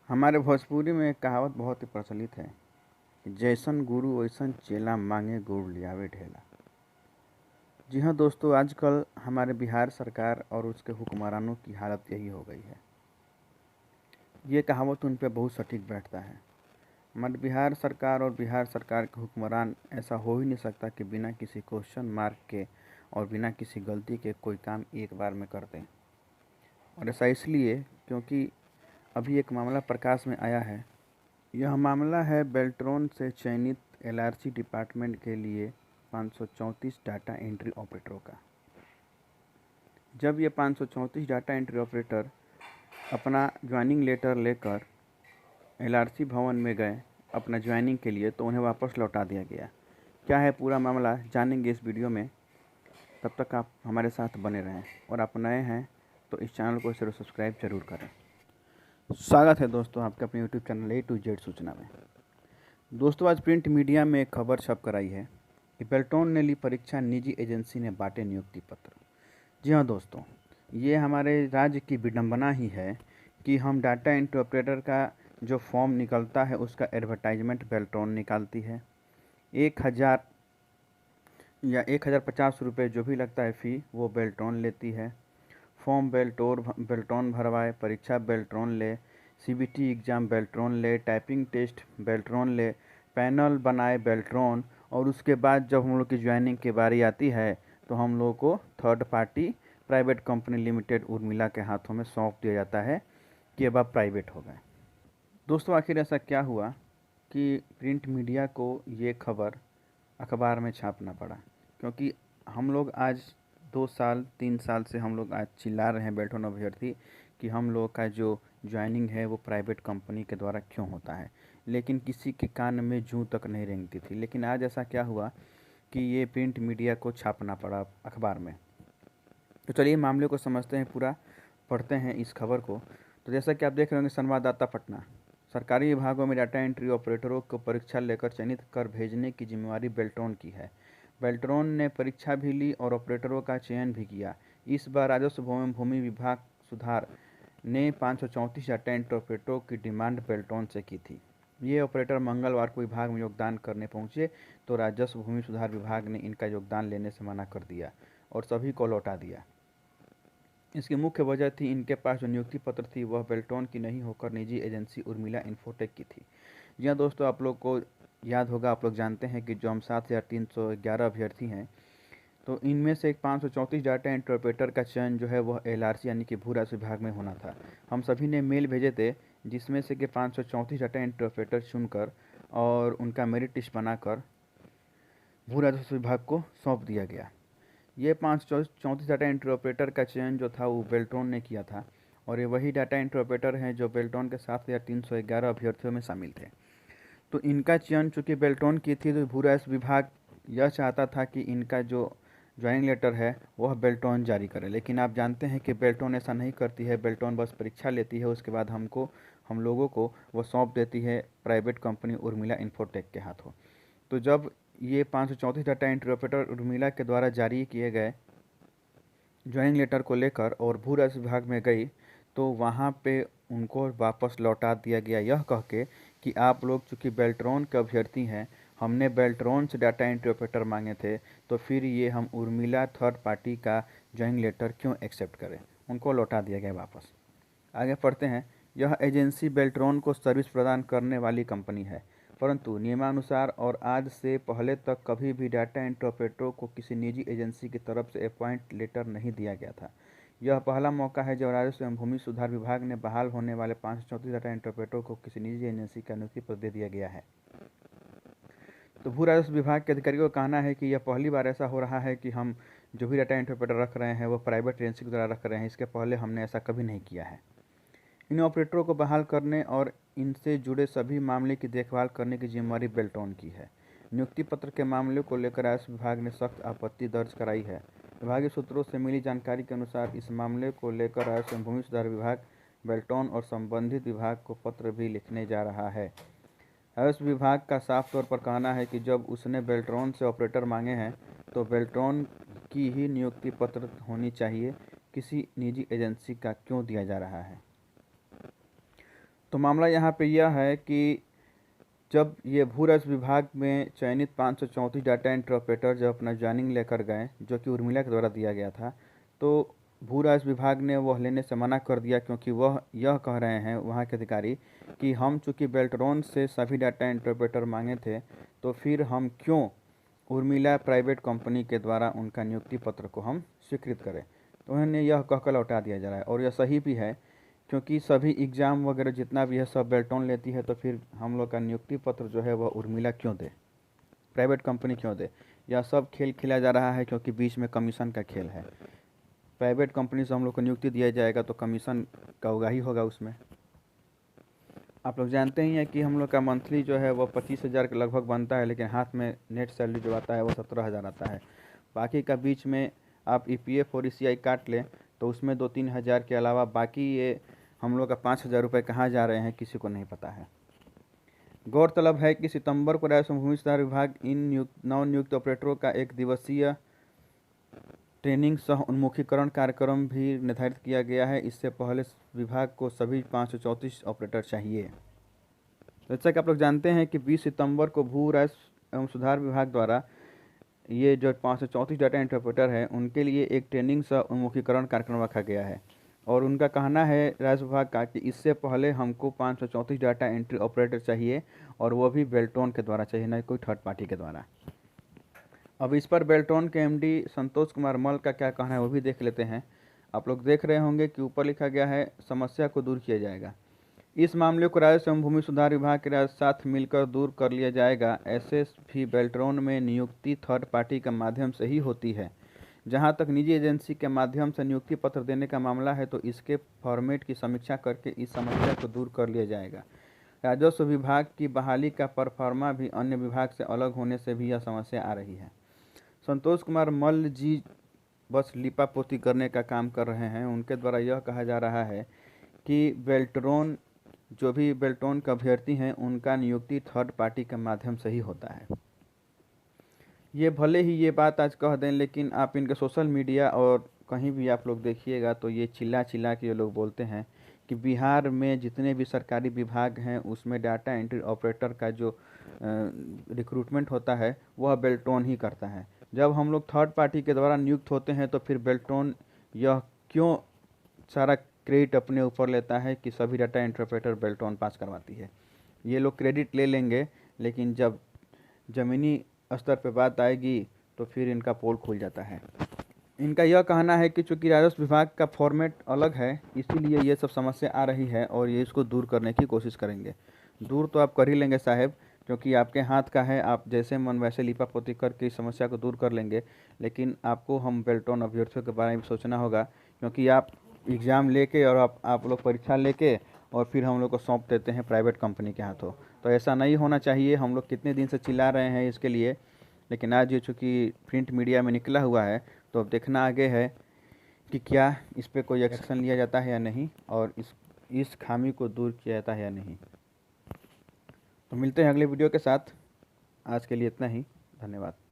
हमारे भोजपुरी में एक कहावत बहुत ही प्रचलित है कि जैसन गुरु वैसन चेला मांगे गुड़ लियावे ढेला। जी हाँ दोस्तों, आजकल हमारे बिहार सरकार और उसके हुक्मरानों की हालत यही हो गई है। ये कहावत उन पर बहुत सटीक बैठता है। हमारे बिहार सरकार और बिहार सरकार के हुक्मरान ऐसा हो ही नहीं सकता कि बिना किसी क्वेश्चन मार्क के और बिना किसी गलती के कोई काम एक बार में कर दें। और ऐसा इसलिए क्योंकि अभी एक मामला प्रकाश में आया है। यह मामला है बेल्ट्रॉन से चयनित एलआरसी डिपार्टमेंट के लिए 534 डाटा एंट्री ऑपरेटरों का। जब ये 534 डाटा एंट्री ऑपरेटर अपना ज्वाइनिंग लेटर लेकर एलआरसी भवन में गए अपना ज्वाइनिंग के लिए, तो उन्हें वापस लौटा दिया गया। क्या है पूरा मामला जानेंगे इस वीडियो में। तब तक आप हमारे साथ बने रहें और आप नए हैं तो इस चैनल को जरूर सब्सक्राइब जरूर करें। स्वागत है दोस्तों आपके अपने YouTube channel A to Z सूचना में। दोस्तों, आज प्रिंट मीडिया में एक खबर छप कर आई है कि बेल्ट्रॉन ने ली परीक्षा, निजी एजेंसी ने बांटे नियुक्ति पत्र। जी हाँ दोस्तों, ये हमारे राज्य की विडंबना ही है कि हम डाटा एंट्री ऑपरेटर का जो फॉर्म निकलता है उसका एडवर्टाइजमेंट बेल्ट्रॉन निकालती है। 1000 या 1050 रुपये जो भी लगता है फ़ी, वो बेल्ट्रॉन लेती है। फॉर्म बेल्ट्रॉन भरवाए, परीक्षा बेल्ट्रॉन ले, सीबीटी एग्ज़ाम बेल्ट्रॉन ले, टाइपिंग टेस्ट बेल्ट्रॉन ले, पैनल बनाए बेल्ट्रॉन, और उसके बाद जब हम लोग की ज्वाइनिंग की बारी आती है तो हम लोग को third party private company limited Urmila के हाथों में सौंप दिया जाता है कि अब आप प्राइवेट हो गए। दोस्तों, आखिर ऐसा क्या हुआ कि प्रिंट मीडिया को ये खबर अखबार में छापना पड़ा? क्योंकि हम लोग आज 2 साल 3 साल से हम लोग आज चिल्ला रहे हैं बेल्ट्रॉन अभ्यर्थी कि हम लोग का जो ज्वाइनिंग है वो प्राइवेट कंपनी के द्वारा क्यों होता है, लेकिन किसी के कान में जूं तक नहीं रेंगती थी। लेकिन आज ऐसा क्या हुआ कि ये प्रिंट मीडिया को छापना पड़ा अखबार में। तो चलिए मामले को समझते हैं, पूरा पढ़ते हैं इस खबर को। तो जैसा कि आप देख रहे होंगे, संवाददाता पटना, सरकारी विभागों में डाटा एंट्री ऑपरेटरों को परीक्षा लेकर चयनित कर भेजने की जिम्मेवारी बेल्ट्रॉन की है। बेल्ट्रॉन ने परीक्षा भी ली और ऑपरेटरों का चयन भी किया। इस बार राजस्व भूमि भूमि विभाग सुधार ने 534 डाटा एंट्री ऑपरेटरों की डिमांड बेल्ट्रॉन से की थी। ये ऑपरेटर मंगलवार को विभाग में योगदान करने पहुंचे तो राजस्व भूमि सुधार विभाग ने इनका योगदान लेने से मना कर दिया और सभी को लौटा दिया। इसकी मुख्य वजह थी इनके पास जो नियुक्ति पत्र थी वह बेल्ट्रॉन की नहीं होकर निजी एजेंसी उर्मिला इन्फोटेक की थी। जी हाँ दोस्तों, आप लोग को याद होगा, आप लोग जानते हैं कि जो हम 7311 अभ्यर्थी हैं, तो इनमें से एक 534 डाटा एंट्री ऑपरेटर का चयन जो है वह एलआरसी यानी कि भू राजस्व विभाग में होना था। हम सभी ने मेल भेजे थे जिसमें से कि 534 डाटा एंट्री ऑपरेटर चुनकर और उनका मेरिट लिस्ट बनाकर भू राजस्व विभाग को सौंप दिया गया। ये 534 डाटा एंट्री ऑपरेटर का चयन जो था वो बेल्ट्रॉन ने किया था और ये वही डाटा एंट्री ऑपरेटर हैं जो बेल्ट्रॉन के 7311 अभ्यर्थियों में शामिल थे। तो इनका चयन चूँकि बेल्ट्रॉन की थी तो भू राजस्व विभाग यह चाहता था कि इनका जो ज्वाइनिंग लेटर है वह बेल्ट्रॉन जारी करे, लेकिन आप जानते हैं कि बेल्ट्रॉन ऐसा नहीं करती है। बेल्ट्रॉन बस परीक्षा लेती है, उसके बाद हम लोगों को वह सौंप देती है प्राइवेट कंपनी उर्मिला इन्फोटेक के हाथों। तो जब ये 534 डाटा एंट्री ऑपरेटर उर्मिला के द्वारा जारी किए गए ज्वाइनिंग लेटर को लेकर और भू राजस्व विभाग में गई, तो वहाँ पे उनको वापस लौटा दिया गया यह कह के कि आप लोग चूँकि बेल्ट्रॉन के अभ्यर्थी हैं, हमने बेल्ट्रॉन से डाटा एंट्री ऑपरेटर मांगे थे, तो फिर ये हम उर्मिला थर्ड पार्टी का ज्वाइनिंग लेटर क्यों एक्सेप्ट करें। उनको लौटा दिया गया वापस। आगे पढ़ते हैं। यह एजेंसी बेल्ट्रॉन को सर्विस प्रदान करने वाली कंपनी है, परंतु नियमानुसार और आज से पहले तक कभी भी डाटा एंट्री ऑपरेटरों को किसी निजी एजेंसी की तरफ से अपॉइंट लेटर नहीं दिया गया था। यह पहला मौका है जब राजस्व एवं भूमि सुधार विभाग ने बहाल होने वाले 534 डाटा एंट्री ऑपरेटरों को किसी निजी एजेंसी का नियुक्ति पत्र दे दिया गया है। तो भू राजस्व विभाग के अधिकारियों का कहना है कि यह पहली बार ऐसा हो रहा है कि हम जो भी डाटा एंट्री ऑपरेटर रख रहे हैं वो प्राइवेट एजेंसी के द्वारा रख रहे हैं। इसके पहले हमने ऐसा कभी नहीं किया है। इन ऑपरेटरों को बहाल करने और इनसे जुड़े सभी मामले की देखभाल करने की जिम्मेदारी बेल्ट्रॉन की है। नियुक्ति पत्र के मामले को लेकर राजस्व विभाग ने सख्त आपत्ति दर्ज कराई है। विभागीय सूत्रों से मिली जानकारी के अनुसार इस मामले को लेकर राजस्व एवं भूमि सुधार विभाग बेल्ट्रॉन और संबंधित विभाग को पत्र भी लिखने जा रहा है। राजस्व विभाग का साफ तौर पर कहना है कि जब उसने बेल्ट्रॉन से ऑपरेटर मांगे हैं तो बेल्ट्रॉन की ही नियुक्ति पत्र होनी चाहिए, किसी निजी एजेंसी का क्यों दिया जा रहा है। तो मामला यहाँ पे यह है कि जब ये भू राजस्व विभाग में चयनित 534 डाटा एंट्री ऑपरेटर जब अपना ज्वाइनिंग लेकर गए, जो कि उर्मिला के द्वारा दिया गया था, तो भू राजस्व विभाग ने वह लेने से मना कर दिया, क्योंकि वह यह कह रहे हैं वहाँ के अधिकारी कि हम चूँकि बेल्ट्रॉन से सभी डाटा एंट्री ऑपरेटर मांगे थे, तो फिर हम क्यों उर्मिला प्राइवेट कंपनी के द्वारा उनका नियुक्ति पत्र को हम स्वीकृत करें। तो उन्हें यह कहकर लौटा दिया जा रहा है, और यह सही भी है, क्योंकि सभी एग्ज़ाम वगैरह जितना भी है सब बेल्ट्रॉन लेती है, तो फिर हम लोग का नियुक्ति पत्र जो है वह उर्मिला क्यों दे, प्राइवेट कंपनी क्यों दे। यह सब खेल खेला जा रहा है क्योंकि बीच में कमीशन का खेल है। प्राइवेट कंपनी से हम लोग को नियुक्ति दिया जाएगा तो कमीशन का होगा ही होगा उसमें। आप लोग जानते ही हैं कि हम लोग का मंथली जो है वह 25,000 के लगभग बनता है, लेकिन हाथ में नेट सैलरी जो आता है वो 17,000 आता है। बाकी का बीच में आप EPF और ECI काट लें तो उसमें 2-3 हज़ार के अलावा बाकी ये हम लोग का 5,000 रुपये कहाँ जा रहे हैं किसी को नहीं पता है। गौरतलब है कि सितंबर को राजस्व भूमि सुधार विभाग इन नवनियुक्त ऑपरेटरों का 1 दिवसीय ट्रेनिंग सह उन्मुखीकरण कार्यक्रम भी निर्धारित किया गया है। इससे पहले विभाग को सभी 534 ऑपरेटर चाहिए। जैसा कि आप लोग जानते हैं कि 20 सितंबर को भू राजस्व एवं सुधार विभाग द्वारा ये जो 534 डाटा एंट्री ऑपरेटर है उनके लिए एक ट्रेनिंग सह उन्मुखीकरण कार्यक्रम रखा गया है, और उनका कहना है राजस्व विभाग का कि इससे पहले हमको 534 डाटा एंट्री ऑपरेटर चाहिए, और वो भी बेल्ट्रॉन के द्वारा चाहिए, न कोई थर्ड पार्टी के द्वारा। अब इस पर बेल्ट्रॉन के MD संतोष कुमार मल का क्या कहना है वो भी देख लेते हैं। आप लोग देख रहे होंगे कि ऊपर लिखा गया है समस्या को दूर किया जाएगा। इस मामले को राजस्व एवं भूमि सुधार विभाग के साथ मिलकर दूर कर लिया जाएगा। ऐसे भी बेल्ट्रॉन में नियुक्ति थर्ड पार्टी के माध्यम से ही होती है। जहां तक निजी एजेंसी के माध्यम से नियुक्ति पत्र देने का मामला है तो इसके फॉर्मेट की समीक्षा करके इस समस्या को दूर कर लिया जाएगा। राजस्व विभाग की बहाली का परफॉर्मा भी अन्य विभाग से अलग होने से भी यह समस्या आ रही है। संतोष कुमार मल्ल जी बस लिपापोती करने का काम कर रहे हैं। उनके द्वारा यह कहा जा रहा है कि बेल्ट्रॉन जो भी बेल्ट्रॉन के अभ्यर्थी हैं उनका नियुक्ति थर्ड पार्टी के माध्यम से ही होता है। ये भले ही ये बात आज कह दें, लेकिन आप इनके सोशल मीडिया और कहीं भी आप लोग देखिएगा तो ये चिल्ला चिल्ला के ये लोग बोलते हैं कि बिहार में जितने भी सरकारी विभाग हैं उसमें डाटा एंट्री ऑपरेटर का जो रिक्रूटमेंट होता है वह बेल्ट्रॉन ही करता है। जब हम लोग थर्ड पार्टी के द्वारा नियुक्त होते हैं तो फिर बेल्ट्रॉन यह क्यों सारा क्रेडिट अपने ऊपर लेता है कि सभी डाटा एंट्री ऑपरेटर बेल्ट्रॉन पास करवाती है। ये लोग क्रेडिट ले लेंगे, लेकिन जब ज़मीनी स्तर पे बात आएगी तो फिर इनका पोल खुल जाता है। इनका यह कहना है कि चूँकि राजस्व विभाग का फॉर्मेट अलग है इसीलिए ये सब समस्या आ रही है, और ये इसको दूर करने की कोशिश करेंगे। दूर तो आप कर ही लेंगे साहब, क्योंकि आपके हाथ का है, आप जैसे मन वैसे लिपापोती करके इस समस्या को दूर कर लेंगे। लेकिन आपको हम बेल्ट्रॉन अभ्यर्थियों के बारे में सोचना होगा, क्योंकि आप एग्ज़ाम लेके और आप लोग परीक्षा लेके और फिर हम लोग को सौंप देते हैं प्राइवेट कंपनी के हाथों। तो ऐसा नहीं होना चाहिए। हम लोग कितने दिन से चिल्ला रहे हैं इसके लिए, लेकिन आज ये चूँकि प्रिंट मीडिया में निकला हुआ है तो अब देखना आगे है कि क्या इस पे कोई एक्शन लिया जाता है या नहीं, और इस खामी को दूर किया जाता है या नहीं। तो मिलते हैं अगले वीडियो के साथ। आज के लिए इतना ही। धन्यवाद।